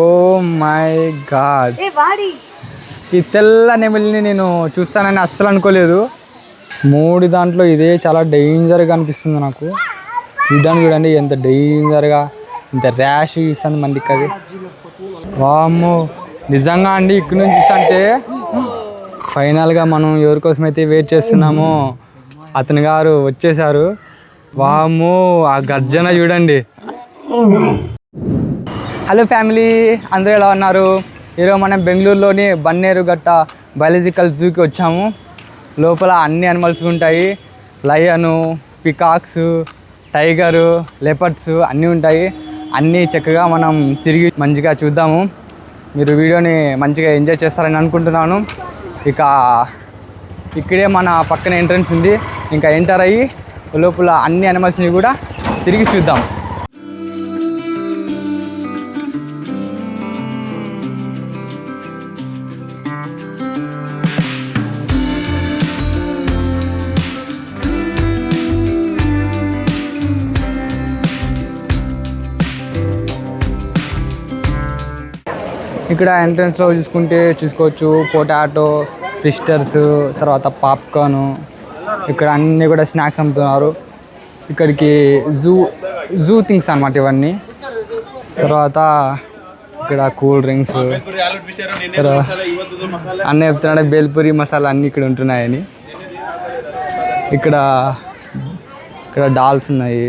Oh my God, ఈ తెల్ల నెమలిని నేను చూస్తానని అస్సలు అనుకోలేదు. 3 దాంట్లో ఇదే చాలా డేంజర్గా అనిపిస్తుంది నాకు. చూడండి ఎంత డేంజర్గా, ఎంత ర్యాష్ ఇస్తుంది మందికి అది. వామ్మో, నిజంగా అండి ఇక్కడ నుంచి చూస్తుంటే ఫైనల్గా మనం ఎవరి కోసం అయితే వెయిట్ చేస్తున్నామో అతని గారు వచ్చేసారు. వామ్మో, ఆ గర్జన చూడండి. హలో ఫ్యామిలీ, అందరూ ఎలా ఉన్నారు? ఈరోజు మనం బెంగళూరులోని బన్నేరుఘట్ట బయాలజికల్ జూకి వచ్చాము. లోపల అన్ని యానిమల్స్ ఉంటాయి. లయను, పికాక్స్, టైగరు, లెపర్డ్స్ అన్నీ ఉంటాయి. అన్నీ చక్కగా మనం తిరిగి మంచిగా చూద్దాము. మీరు వీడియోని మంచిగా ఎంజాయ్ చేస్తారని అనుకుంటున్నాను. ఇక ఇక్కడే మన పక్కన ఎంట్రన్స్ ఉంది. ఇంకా ఎంటర్ అయ్యి లోపల అన్ని యానిమల్స్ని కూడా తిరిగి చూద్దాం. ఇక్కడ ఎంట్రన్స్లో చూసుకోవచ్చు పొటాటో, ఫిస్టర్స్, తర్వాత పాప్కార్న్, ఇక్కడ అన్నీ కూడా స్నాక్స్ అమ్ముతున్నారు. ఇక్కడికి జూ థింగ్స్ అన్నమాట ఇవన్నీ. తర్వాత ఇక్కడ కూల్ డ్రింక్స్, అన్నీ చెప్తున్నాడు. బేల్పూరి మసాలా అన్నీ ఇక్కడ ఉంటున్నాయని. ఇక్కడ డాల్స్ ఉన్నాయి.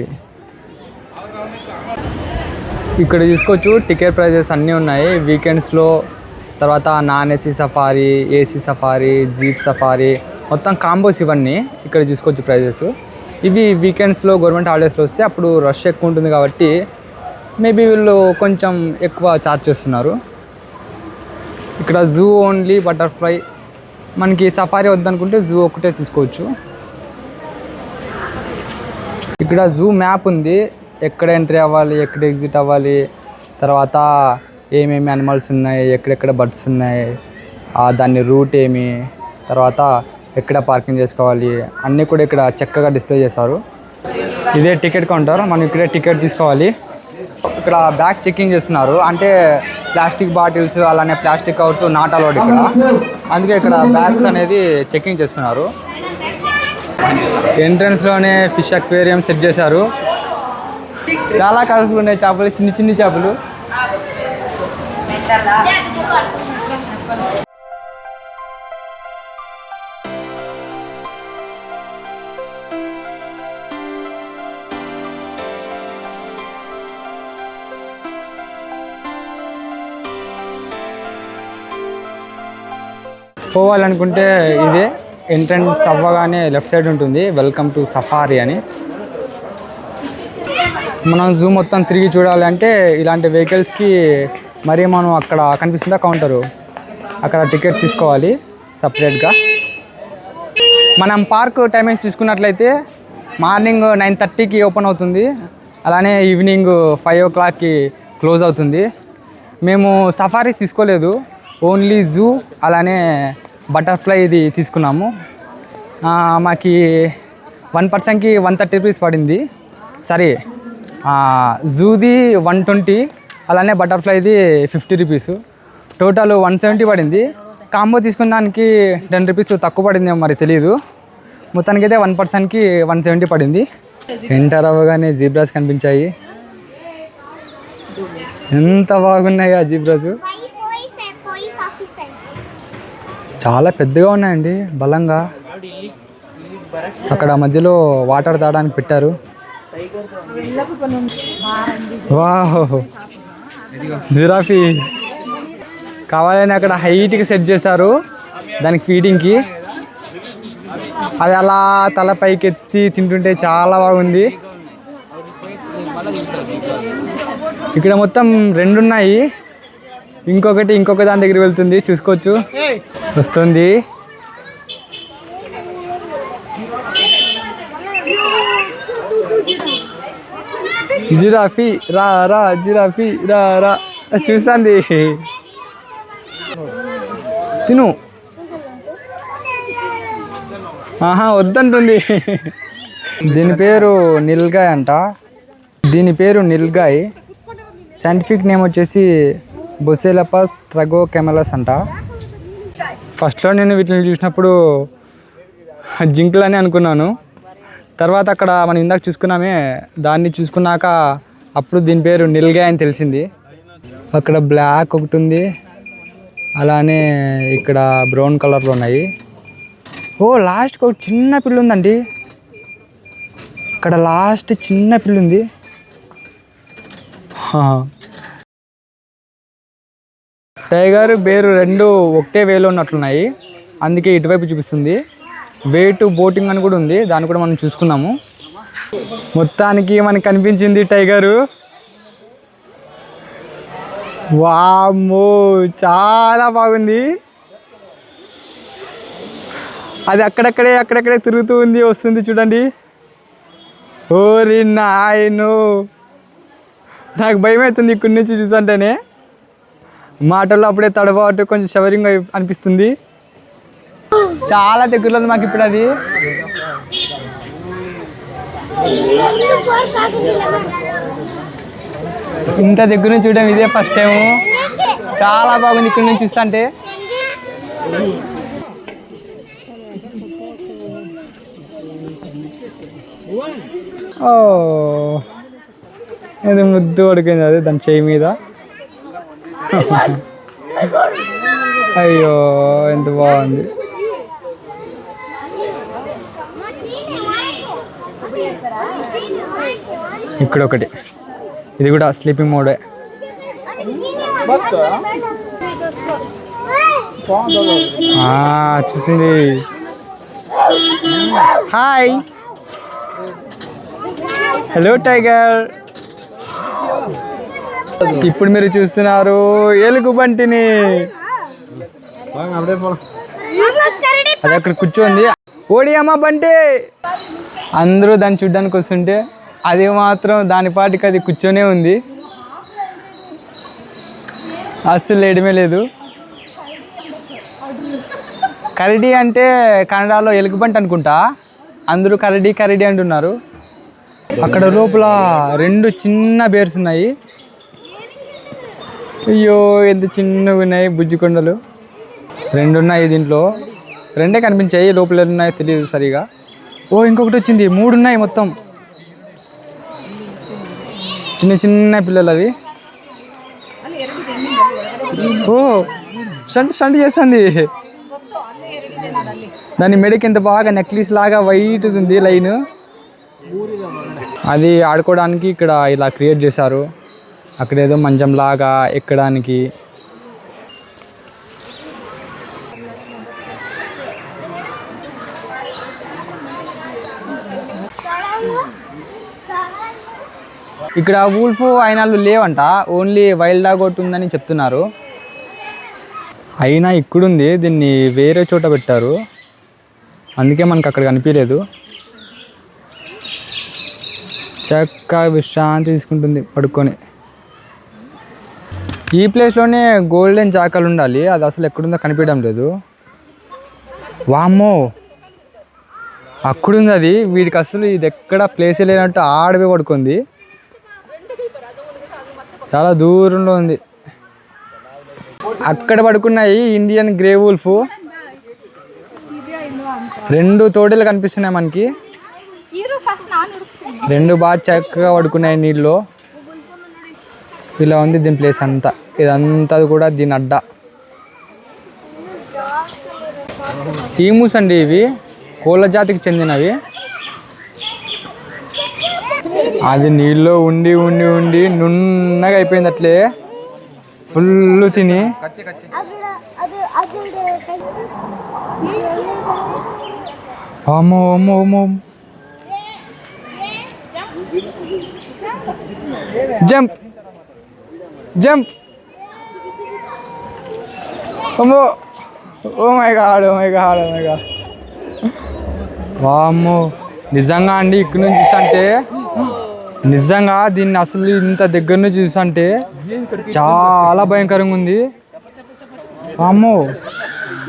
ఇక్కడ చూసుకోవచ్చు టికెట్ ప్రైజెస్ అన్నీ ఉన్నాయి వీకెండ్స్లో. తర్వాత non AC safari, AC safari, jeep safari, మొత్తం కాంబోస్ ఇవన్నీ ఇక్కడ చూసుకోవచ్చు ప్రైజెస్. ఇవి వీకెండ్స్లో గవర్నమెంట్ హాలిడేస్లో వస్తే అప్పుడు రష్ ఎక్కువ ఉంటుంది కాబట్టి మేబీ వీళ్ళు కొంచెం ఎక్కువ ఛార్జ్ చేస్తున్నారు. ఇక్కడ జూ ఓన్లీ బటర్ఫ్లై, మనకి సఫారీ వద్దనుకుంటే జూ ఒకటే తీసుకోవచ్చు. ఇక్కడ జూ మ్యాప్ ఉంది, ఎక్కడ ఎంట్రీ అవ్వాలి, ఎక్కడ ఎగ్జిట్ అవ్వాలి, తర్వాత ఏమేమి యానిమల్స్ ఉన్నాయి, ఎక్కడెక్కడ బర్డ్స్ ఉన్నాయి, దాని రూట్ ఏమి, తర్వాత ఎక్కడ పార్కింగ్ చేసుకోవాలి అన్నీ కూడా ఇక్కడ చక్కగా డిస్ప్లే చేశారు. ఇదే టికెట్ కౌంటర్, మనం ఇక్కడే టికెట్ తీసుకోవాలి. ఇక్కడ బ్యాగ్ చెకింగ్ చేస్తున్నారు, అంటే ప్లాస్టిక్ బాటిల్స్ అలానే ప్లాస్టిక్ కవర్స్ నాట్ అలౌడ్ ఇక్కడ. అందుకే ఇక్కడ బ్యాగ్స్ అనేది చెకింగ్ చేస్తున్నారు. ఎంట్రన్స్లోనే ఫిష్ అక్వేరియం సెట్ చేశారు. చాలా కలర్ఫుల్ ఉన్నాయి చేపలు, చిన్ని చేపలు. పోవాలనుకుంటే ఇదే ఎంట్రన్స్ అవ్వగానే లెఫ్ట్ సైడ్ ఉంటుంది, వెల్కమ్ టు సఫారీ అని. మనం జూ మొత్తం తిరిగి చూడాలి అంటే ఇలాంటి వెహికల్స్కి మరి మనం అక్కడ కనిపిస్తుందా కౌంటరు, అక్కడ టికెట్ తీసుకోవాలి సపరేట్గా. మనం పార్క్ టైమింగ్ చూసుకున్నట్లయితే మార్నింగ్ 9:30కి ఓపెన్ అవుతుంది, అలానే ఈవినింగ్ 5 o'clockకి క్లోజ్ అవుతుంది. మేము సఫారీ తీసుకోలేదు, ఓన్లీ జూ అలానే బటర్ఫ్లై ఇది తీసుకున్నాము. మాకు 1 personకి 130 rupees పడింది. సరే, జూది 120, అలానే బటర్ఫ్లైది 50 rupees, టోటల్ 170 పడింది. కాంబో తీసుకున్న దానికి 10 rupees తక్కువ పడిందేమో మరి తెలియదు. మొత్తానికి అయితే 1 personకి 170 పడింది. ఎంటర్ అవ్వగానే జీబ్రాస్ కనిపించాయి. ఎంత బాగున్నాయి ఆ జీబ్రాస్, చాలా పెద్దగా ఉన్నాయండి, బలంగా. అక్కడ మధ్యలో వాటర్ తాగడానికి పెట్టారు. వావ్, జిరాఫీ కావాలని అక్కడ హైట్కి సెట్ చేశారు దానికి ఫీడింగ్కి. అది అలా తల పైకి ఎత్తి తింటుంటే చాలా బాగుంది. ఇక్కడ మొత్తం 2 ఉన్నాయి, ఇంకొక దాని దగ్గర వెళ్తుంది, చూసుకోవచ్చు. వస్తుంది. జిరాఫీ రా జిరాఫీ రా చూస్తుంది, తిను. వద్దంటుంది. దీని పేరు నిల్గాయ్ అంట. దీని పేరు నిల్గాయ్. సైంటిఫిక్ నేమ్ వచ్చేసి బొసెలపస్ ట్రగోకెమెలస్ అంట. ఫస్ట్లో నేను వీటిని చూసినప్పుడు జింకలు అని అనుకున్నాను. తర్వాత అక్కడ మనం ఇందాక చూసుకున్నామే, దాన్ని చూసుకున్నాక అప్పుడు దీని పేరు నిల్గాయ్ అని తెలిసింది. అక్కడ బ్లాక్ ఒకటి ఉంది, అలానే ఇక్కడ బ్రౌన్ కలర్లో ఉన్నాయి. ఓ లాస్ట్కి ఒక చిన్న పిల్ల ఉందండి, అక్కడ లాస్ట్ చిన్న పిల్ల ఉంది. టైగర్ బేరు రెండు ఒకటే వేలో ఉన్నట్లున్నాయి, అందుకే ఇటువైపు చూపిస్తుంది. వే టు బోటింగ్ అని కూడా ఉంది, దాన్ని కూడా మనం చూసుకున్నాము. మొత్తానికి మనకు కనిపించింది టైగరు. వామ్మో చాలా బాగుంది. అది అక్కడక్కడే తిరుగుతూ ఉంది, వస్తుంది చూడండి. ఓరి నాయనో, నాకు భయం అవుతుంది ఇక్కడి నుంచి చూసంటేనే. మాటల్లో అప్పుడే తడబాటు కొంచెం షవరింగ్ అనిపిస్తుంది. చాలా దగ్గరలో ఉంది మాకు ఇప్పుడు అది. ఇంత దగ్గర నుంచి చూడడం ఇదే ఫస్ట్ టైము. చాలా బాగుంది ఇక్కడ నుంచి చూస్తుంటే. ఓ ఇది ముద్దు పడిపోయింది అది దాని చేయి మీద. అయ్యో ఎంత బాగుంది. ఇక్కడ ఒకటి, ఇది కూడా స్లీపింగ్ మోడే. చూసింది. Hi, hello tiger. ఇప్పుడు మీరు చూస్తున్నారు ఎలుగుబంటిని. అది అక్కడ కూర్చోంది. ఓడి అమ్మ బంటి. అందరూ దాన్ని చూడ్డానికి వస్తుంటే అది మాత్రం దాని పాటికి అది కూర్చొనే ఉంది, అస్సలు లేయడమే లేదు. కరడి అంటే కన్నడలో ఎలుగుబంటి అనుకుంటా, అందరూ కరడి కరడి అంటున్నారు. అక్కడ లోపల రెండు చిన్న బేర్స్ ఉన్నాయి. అయ్యో ఎంత చిన్నగా ఉన్నాయి, బుజ్జి కొండలు రెండు ఉన్నాయి దీంట్లో. రెండే కనిపించాయి, లోపల ఉన్నాయో తెలియదు సరిగా. ఓ ఇంకొకటి వచ్చింది, మూడు ఉన్నాయి మొత్తం, చిన్న చిన్న పిల్లలు అవి. ఓ స్టంట్ చేస్తుంది. దాని మెడకి ఎంత బాగా నెక్లెస్ లాగా వైట్ ఉంది లైన్. అది ఆడుకోవడానికి ఇక్కడ ఇలా క్రియేట్ చేశారు. అక్కడేదో మంచం లాగా ఎక్కడానికి. ఇక్కడ వూల్ఫ్ అయినాలు లేవంట, ఓన్లీ వైల్డ్ డాగ్ ఒకటి ఉందని చెప్తున్నారు. అయినా ఇక్కడుంది, దీన్ని వేరే చోట పెట్టారు, అందుకే మనకు అక్కడ కనిపించలేదు. చక్కగా విశ్రాంతి తీసుకుంటుంది పడుకొని. ఈ ప్లేస్లోనే గోల్డెన్ జాకల్ ఉండాలి, అది అసలు ఎక్కడుందో కనిపించడం లేదు. వామ్మో అక్కడుంది అది, వీడికి అసలు ఇది ఎక్కడ ప్లేస్ లేనట్టు ఆడవే పడుకుంది, చాలా దూరంలో ఉంది. అక్కడ పడుకున్నాయి ఇండియన్ గ్రే వూల్ఫ్. రెండు తోడేలు కనిపిస్తున్నాయి మనకి, రెండు బాగా చక్కగా పడుకున్నాయి నీళ్ళు. ఇలా ఉంది దీని ప్లేస్ అంతా, ఇదంతా కూడా దీని అడ్డ. ఈమూస్ అండి ఇవి, కోళ్ళ జాతికి చెందినవి. అది నీళ్ళలో ఉండి ఉండి ఉండి నున్నగా అయిపోయింది, అట్లే ఫుల్ తిని. అమ్మో అమ్మో అమ్మో, జంప్ జంప్, అమ్మో, oh my God, oh my God, oh my God. వామ్మో నిజంగా అండి, ఇక్కడ నుంచి చూస్తుంటే నిజంగా దీన్ని అసలు ఇంత దగ్గర నుంచి చూస్తుంటే చాలా భయంకరంగా ఉంది. అమ్మో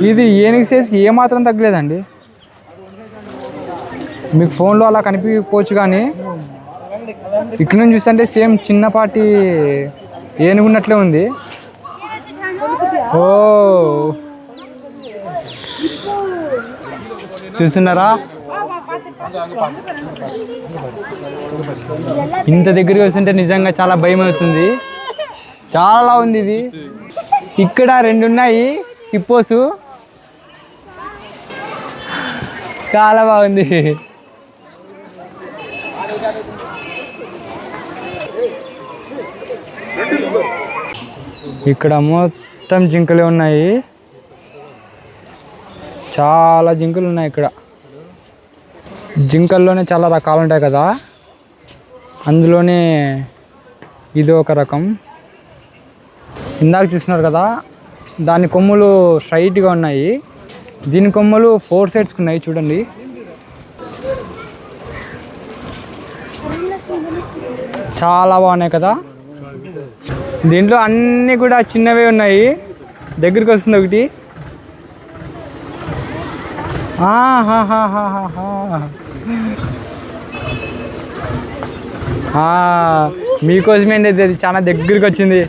ఇది ఏనుగు సైజుకి ఏమాత్రం తగ్గలేదండి. మీకు ఫోన్లో అలా కనిపించకపోవచ్చు, కానీ ఇక్కడ నుంచి చూస్తుంటే సేమ్ చిన్నపాటి ఏనుగున్నట్లే ఉంది. ఓ చూస్తున్నారా, ఇంత దగ్గరికి వస్తుంటే నిజంగా చాలా భయం అవుతుంది. చాలా ఉంది ఇది. ఇక్కడ 2 ఉన్నాయి హిప్పోస్, చాలా బాగుంది. ఇక్కడ మొత్తం జింకలే ఉన్నాయి, చాలా జింకలు ఉన్నాయి ఇక్కడ. జింకల్లోనే చాలా రకాలు ఉంటాయి కదా, అందులోనే ఇది ఒక రకం. ఇందాక చూస్తున్నారు కదా, దాని కొమ్ములు స్ట్రైట్గా ఉన్నాయి, దీని కొమ్ములు 4 సైడ్స్కి ఉన్నాయి చూడండి. చాలా బాగున్నాయి కదా. దీంట్లో అన్నీ కూడా చిన్నవే ఉన్నాయి. దగ్గరికి వస్తుంది ఒకటి. మీకోసమే అండి, అది చాలా దగ్గరికి వచ్చింది.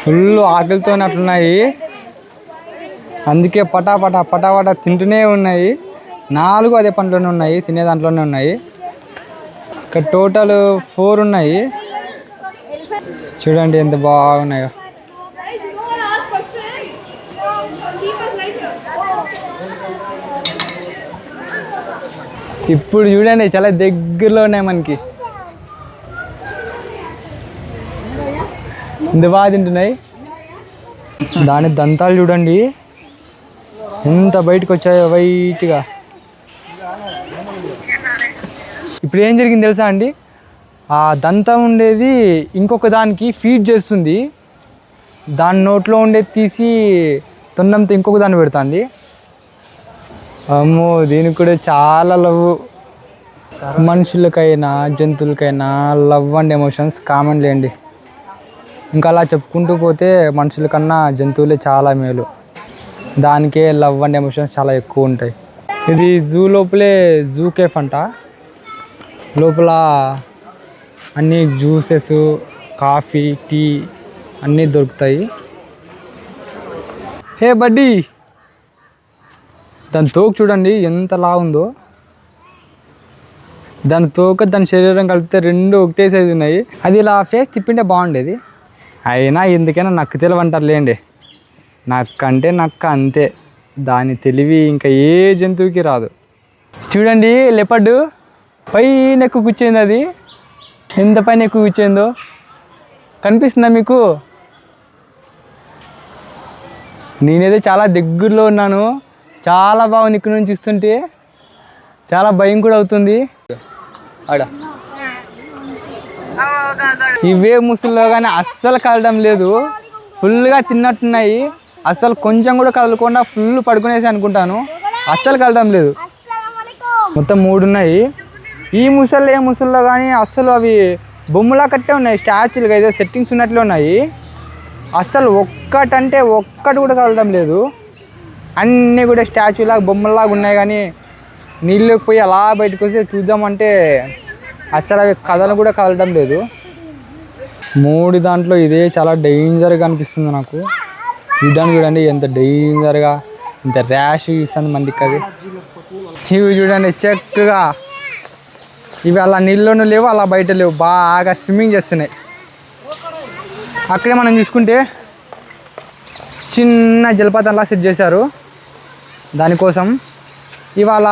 ఫుల్ ఆకలితో అట్లున్నాయి, అందుకే పటాపటా పటాపటా తింటూనే ఉన్నాయి. 4 అదే పంటలోనే ఉన్నాయి, తినే దాంట్లోనే ఉన్నాయి. ఇక్కడ టోటల్ 4 ఉన్నాయి. చూడండి ఎంత బాగున్నాయో. ఇప్పుడు చూడండి చాలా దగ్గరలో ఉన్నాయి మనకి. ఎంత బాగా తింటున్నాయి. దాని దంతాలు చూడండి ఎంత బయటకు వచ్చాయో వైట్గా. ఇప్పుడు ఏం జరిగింది తెలుసా అండి, ఆ దంతం ఉండేది ఇంకొక దానికి ఫీడ్ చేస్తుంది, దాని నోట్లో ఉండేది తీసి తొండంతో ఇంకొక దాన్ని పెడుతుంది. అమ్మో, దీనికి కూడా చాలా లవ్. మనుషులకైనా జంతువులకైనా లవ్ అండ్ ఎమోషన్స్ కామన్ లేండి. ఇంకా అలా చెప్పుకుంటూ పోతే మనుషుల కన్నా జంతువులే చాలా మేలు, దానికే లవ్ అండ్ ఎమోషన్స్ చాలా ఎక్కువ ఉంటాయి. ఇది జూ లోపలే జూ కేఫ్ అంట. లోపల అన్నీ జ్యూసెస్, కాఫీ, టీ అన్నీ దొరుకుతాయి. హే బడ్డీ, దాని తోక చూడండి ఎంత లా ఉందో. దాని తోక దాని శరీరం కలిపితే 2 ఒకటే సైజు ఉన్నాయి. అది ఇలా ఫేస్ తిప్పింటే బాగుండేది. అయినా ఎందుకైనా నక్క తెలివంటారు లేండి. నక్క అంటే నక్క అంతే, దాని తెలివి ఇంకా ఏ జంతువుకి రాదు. చూడండి లెపర్డ్ పైన ఎక్కువ కూర్చోయింది. అది ఎంత పైన ఎక్కువ కూర్చోయిందో కనిపిస్తుందా మీకు? నేనైతే చాలా దగ్గరలో ఉన్నాను, చాలా బాగుంది. ఇక్కడ నుంచి చూస్తుంటే చాలా భయం కూడా అవుతుంది. ఆడ ఇవే ముసుల్లో కానీ అస్సలు కదలడం లేదు, ఫుల్గా తిన్నట్టున్నాయి. అస్సలు కొంచెం కూడా కదలకుండా ఫుల్ పడుకునేసి అనుకుంటాను, అస్సలు కదలడం లేదు. మొత్తం 3 ఉన్నాయి. ఈ ముసళ్ళు ఏ ముసల్లో కానీ అస్సలు అవి బొమ్మలా కట్టే ఉన్నాయి, స్టాచ్యూలుగా ఏదో సెట్టింగ్స్ ఉన్నట్లే ఉన్నాయి. అస్సలు ఒక్కటంటే ఒక్కటి కూడా కదలడం లేదు, అన్నీ కూడా స్టాచ్యూలాగా బొమ్మలాగా ఉన్నాయి. కానీ నీళ్ళకి పోయి అలా బయటకు వస్తే చూద్దామంటే అస్సలు అవి కథలు కూడా కదలడం లేదు. 3 దాంట్లో ఇదే చాలా డేంజర్గా అనిపిస్తుంది నాకు. చూడడానికి చూడండి ఎంత డేంజర్గా, ఎంత ర్యాష్ ఇస్తుంది మందికి అది. ఇవి చూడండి చక్కగా, ఇవి అలా నీళ్ళలోనూ లేవు, అలా బయట లేవు, బాగా స్విమ్మింగ్ చేస్తున్నాయి. అక్కడే మనం చూసుకుంటే చిన్న జలపాతంలా సెట్ చేశారు దానికోసం. ఇవాళ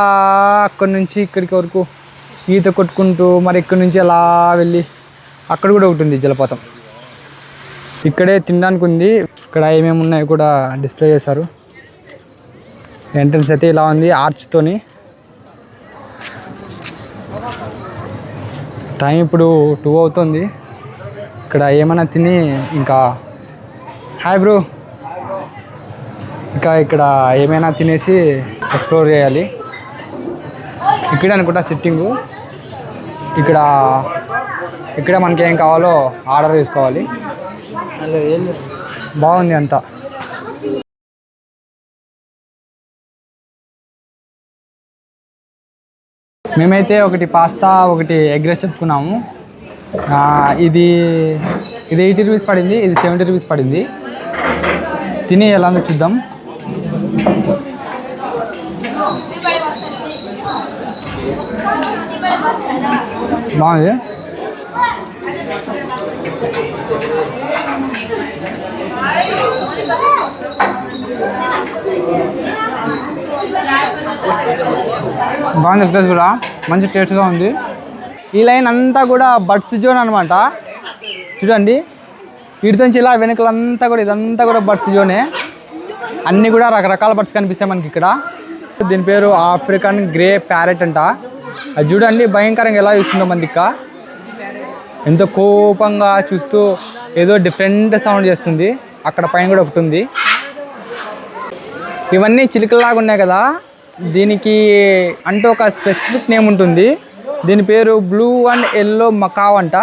అక్కడి నుంచి ఇక్కడికి వరకు ఈత కొట్టుకుంటూ మరి ఇక్కడి నుంచి అలా వెళ్ళి అక్కడ కూడా ఒకటి ఉంది జలపాతం. ఇక్కడే తినడానికి ఉంది. ఇక్కడ ఏమేమి ఉన్నాయో కూడా డిస్ప్లే చేశారు. ఎంట్రన్స్ అయితే ఇలా ఉంది ఆర్చ్తోని. టైం ఇప్పుడు 2 అవుతుంది. ఇక్కడ ఏమైనా తిని ఇంకా హాయ్ బ్రో, ఇంకా ఇక్కడ ఏమైనా తినేసి ఎక్స్ప్లోర్ చేయాలి. ఇక్కడ అనుకుంటా సిట్టింగు. ఇక్కడ మనకి ఏం కావాలో ఆర్డర్ చేసుకోవాలి. బాగుంది అంతా. మేమైతే ఒకటి పాస్తా, ఒకటి ఎగ్ రైస్ చెప్పుకున్నాము. ఇది 80 రూపీస్ పడింది, ఇది 70 రూపీస్ పడింది. తిని ఎలా ఉందో చూద్దాం. బాగుంది. బాగుంది ప్లేస్ కూడా, మంచి టేస్ట్గా ఉంది. ఈ లైన్ అంతా కూడా బడ్స్ జోన్ అనమాట. చూడండి వీటితోంచి ఇలా వెనుకలంతా కూడా ఇదంతా కూడా బడ్స్ జోనే. అన్నీ కూడా రకరకాల బడ్స్ కనిపిస్తాయి మనకి ఇక్కడ. దీని పేరు ఆఫ్రికన్ గ్రే ప్యారెట్ అంట. అది చూడండి భయంకరంగా ఎలా చూస్తుందో మన దిక్క, ఎంతో కోపంగా చూస్తూ ఏదో డిఫరెంట్ సౌండ్ చేస్తుంది. అక్కడ పైన కూడా ఒకటి ఉంది. ఇవన్నీ చిలుకల్లాగా ఉన్నాయి కదా, దీనికి అంటూ ఒక స్పెసిఫిక్ నేమ్ ఉంటుంది. దీని పేరు బ్లూ అండ్ ఎల్లో మకావ్ అంట.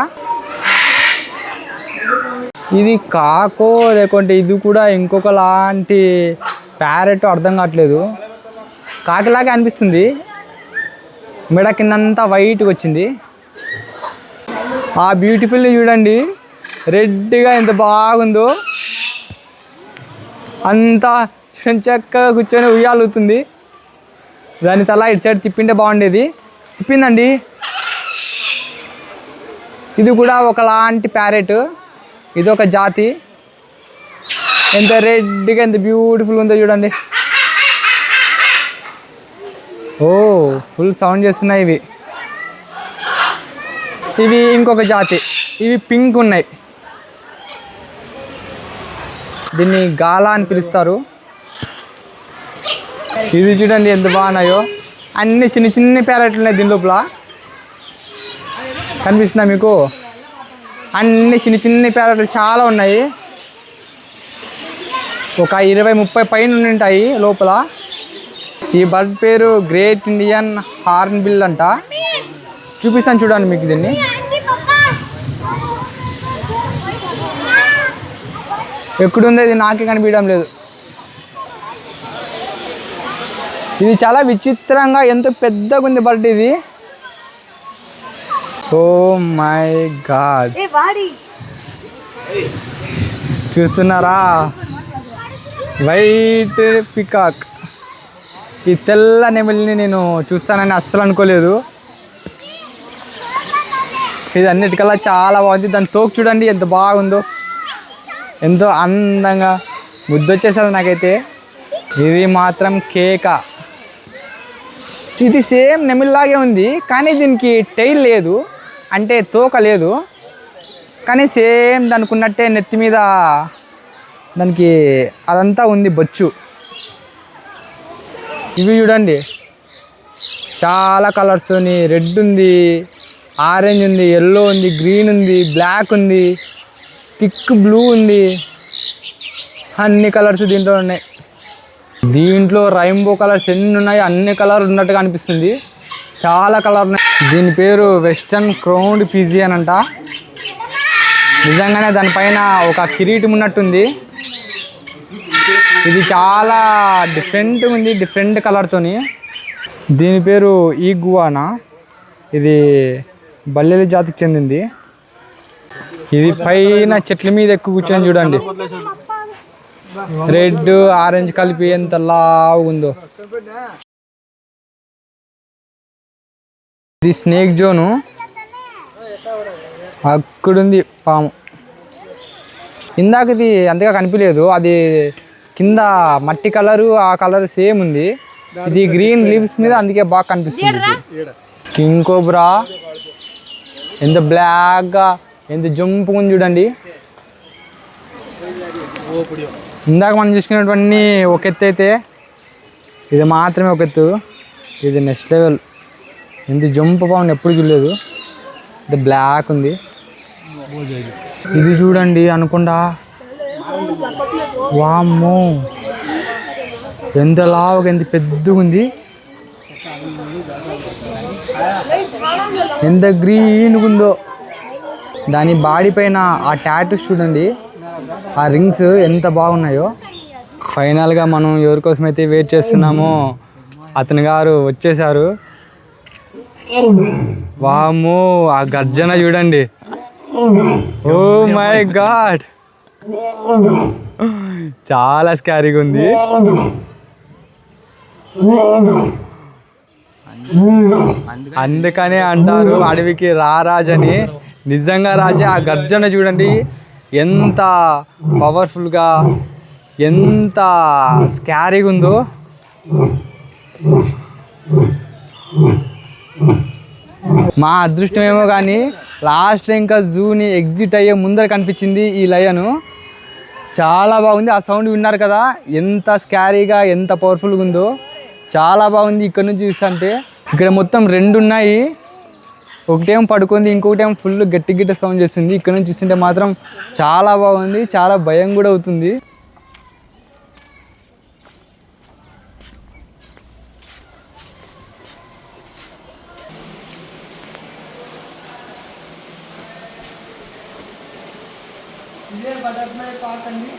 ఇది కాకో లేకుంటే ఇది కూడా ఇంకొక లాంటి ప్యారెట్ అర్థం కావట్లేదు. కాకిలాగే అనిపిస్తుంది. మెడ కిందంతా వైట్గా వచ్చింది. ఆ బ్యూటిఫుల్ని చూడండి, రెడ్గా ఎంత బాగుందో. అంతా చక్కగా కూర్చొని ఉయ్యాలుతుంది. దాని తల ఇటు సైడ్ తిప్పింటే బాగుండేది. తిప్పిందండి. ఇది కూడా ఒకలాంటి ప్యారెట్. ఇది ఒక జాతి. ఎంత రెడ్గా ఎంత బ్యూటిఫుల్ ఉందో చూడండి. ఓ ఫుల్ సౌండ్ చేస్తున్నాయి ఇవి. ఇవి ఇంకొక జాతి. ఇవి పింక్ ఉన్నాయి. దీన్ని గాలా అని పిలుస్తారు. ఇది చూడండి ఎంత బాగున్నాయో. అన్ని చిన్న చిన్న ప్యారెట్లు ఉన్నాయి దీని లోపల. కనిపిస్తుందా మీకు? అన్ని చిన్న చిన్న ప్యారెట్లు చాలా ఉన్నాయి. ఒక 20-30 పైన ఉంటాయి లోపల. ఈ బర్డ్ పేరు గ్రేట్ ఇండియన్ హార్న్ బిల్ అంట. చూపిస్తాను చూడండి మీకు దీన్ని. ఎక్కడుందో ఇది నాకే కనిపించడం లేదు. ఇది చాలా విచిత్రంగా ఎంతో పెద్దగా ఉంది బర్డ్ ఇది. ఓ మై గాడ్, చూస్తున్నారా? White peacock. ఈ తెల్ల నెమలిని నేను చూస్తానని అస్సలు అనుకోలేదు. ఇది అన్నిటికల్లా చాలా బాగుంది. దాని తోక చూడండి ఎంత బాగుందో, ఎంతో అందంగా ముద్దొచ్చేస్తుంది నాకైతే. ఇది మాత్రం కేక. ఇది సేమ్ నెమిల్లాగే ఉంది, కానీ దీనికి టైల్ లేదు, అంటే తోక లేదు. కానీ సేమ్ దానికి ఉన్నట్టే నెత్తి మీద దానికి అదంతా ఉంది బొచ్చు. ఇవి చూడండి చాలా కలర్స్ ఉంది. రెడ్ ఉంది, ఆరెంజ్ ఉంది, ఎల్లో ఉంది, గ్రీన్ ఉంది, బ్లాక్ ఉంది, థిక్ బ్లూ ఉంది. అన్ని కలర్స్ దీంట్లో ఉన్నాయి. దీంట్లో రైన్బో కలర్స్ ఎన్ని ఉన్నాయి, అన్ని కలర్ ఉన్నట్టుగా అనిపిస్తుంది. చాలా కలర్ ఉన్నాయి. దీని పేరు వెస్టర్న్ క్రౌన్డ్ పిజియన్ అంట. నిజంగానే దానిపైన ఒక కిరీటం ఉన్నట్టుంది. ఇది చాలా డిఫరెంట్ ఉంది, డిఫరెంట్ కలర్తోని. దీని పేరు ఈగువానా. ఇది బల్లెల జాతికి చెందింది. ఇది పైన చెట్ల మీద ఎక్కువ కూర్చొని చూడండి. రెడ్ ఆరెంజ్ కలిపి ఎంత లావు ఉందో. ఇది స్నేక్ జోను. అక్కడుంది పాము. ఇందాకది అంతగా కనిపించలేదు. అది కింద మట్టి కలరు ఆ కలర్ సేమ్ ఉంది. ఇది గ్రీన్ లీవ్స్ మీద, అందుకే బాగా కనిపిస్తుంది. కింగ్ కోబ్రా ఎంత బ్లాక్గా ఎంత జంపు ఉంది చూడండి. ఇందాక మనం చూసుకున్నటువంటి ఒక ఎత్తు అయితే ఇది మాత్రమే ఒక ఎత్తు. ఇది నెక్స్ట్ లెవెల్. ఎంత జంపు బాగుంది, ఎప్పుడు చూడలేదు. ఇది బ్లాక్ ఉంది. ఇది చూడండి అనుకుండా. వామ్మో ఎంత లావుగా ఎంత పెద్దగా ఉంది, ఎంత గ్రీన్గా ఉందో. దాని బాడీ పైన ఆ టాటూస్ చూడండి, ఆ రింగ్స్ ఎంత బాగున్నాయో. ఫైనల్గా మనం ఎవరి కోసం అయితే వెయిట్ చేస్తున్నామో అతని గారు వచ్చేసారు. వామ్మో ఆ గర్జన చూడండి. ఓ మై గాడ్, చాలా స్కారీగా ఉంది. అందుకనే అంటారు అడవికి రారాజని. నిజంగా రాజే. ఆ గర్జన చూడండి ఎంత పవర్ఫుల్గా, ఎంత స్కారీగా ఉందో. మా అదృష్టం ఏమో కానీ లాస్ట్లో ఇంకా జూని ఎగ్జిట్ అయ్యే ముందర కనిపించింది ఈ లయను. చాలా బాగుంది. ఆ సౌండ్ విన్నారు కదా, ఎంత స్కారీగా, ఎంత పవర్ఫుల్గా ఉందో. చాలా బాగుంది. ఇక్కడ నుంచి చూస్తుంటే ఇక్కడ మొత్తం 2 ఉన్నాయి. ఒకటేమో పడుకుంది, ఇంకొకటేమో ఫుల్ గట్టి గట్టి సౌండ్ చేస్తుంది. ఇక్కడ నుంచి చూస్తుంటే మాత్రం చాలా బాగుంది. చాలా భయం కూడా అవుతుంది. ఇదే బటర్ఫ్లై పార్క్ అండి.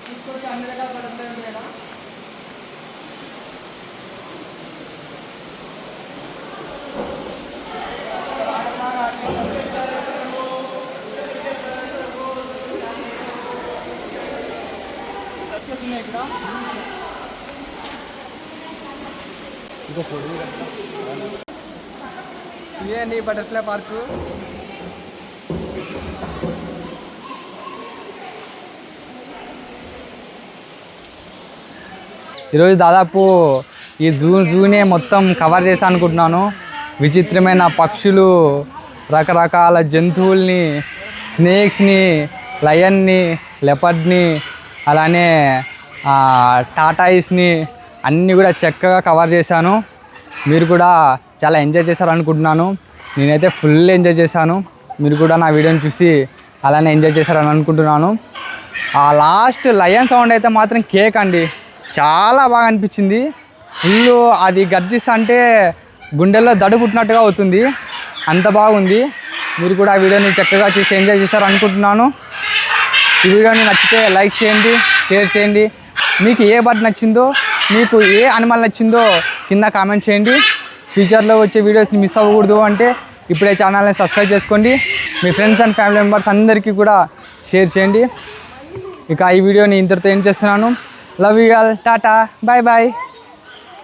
తీసుకొచ్చి అన్ని రకాల బటర్ఫ్లై ఉంటాయి. ఇదే అండి బటర్ఫ్లై పార్కు. ఈరోజు దాదాపు ఈ జూనే మొత్తం కవర్ చేశాను అనుకుంటున్నాను. విచిత్రమైన పక్షులు, రకరకాల జంతువుల్ని, స్నేక్స్ని, లయన్ని, లెపర్డ్ని, అలానే టాటాయిస్ని అన్నీ కూడా చక్కగా కవర్ చేశాను. మీరు కూడా చాలా ఎంజాయ్ చేశారు అనుకుంటున్నాను. నేనైతే ఫుల్ ఎంజాయ్ చేశాను. మీరు కూడా నా వీడియోని చూసి అలానే ఎంజాయ్ చేశారని అనుకుంటున్నాను. ఆ లాస్ట్ లయన్ సౌండ్ అయితే మాత్రం కేక్ అండి. చాలా బాగా అనిపించింది. ఫుల్ అది గర్జిస్తా అంటే గుండెల్లో దడు పుట్టినట్టుగా అవుతుంది. అంత బాగుంది. మీరు కూడా ఆ వీడియోని చక్కగా చూసి ఎంజాయ్ చేశారు అనుకుంటున్నాను. ఈ వీడియోని నచ్చితే లైక్ చేయండి, షేర్ చేయండి. మీకు ఏ బర్డ్ నచ్చిందో, మీకు ఏ అనిమల్ నచ్చిందో కింద కామెంట్ చేయండి. ఫ్యూచర్లో వచ్చే వీడియోస్ని మిస్ అవ్వకూడదు అంటే ఇప్పుడే ఛానల్ని సబ్స్క్రైబ్ చేసుకోండి. మీ ఫ్రెండ్స్ అండ్ ఫ్యామిలీ మెంబర్స్ అందరికీ కూడా షేర్ చేయండి. ఇక ఈ వీడియోని ఇంతటితో ఏం చేస్తున్నాను. Love you all. Tata, bye bye.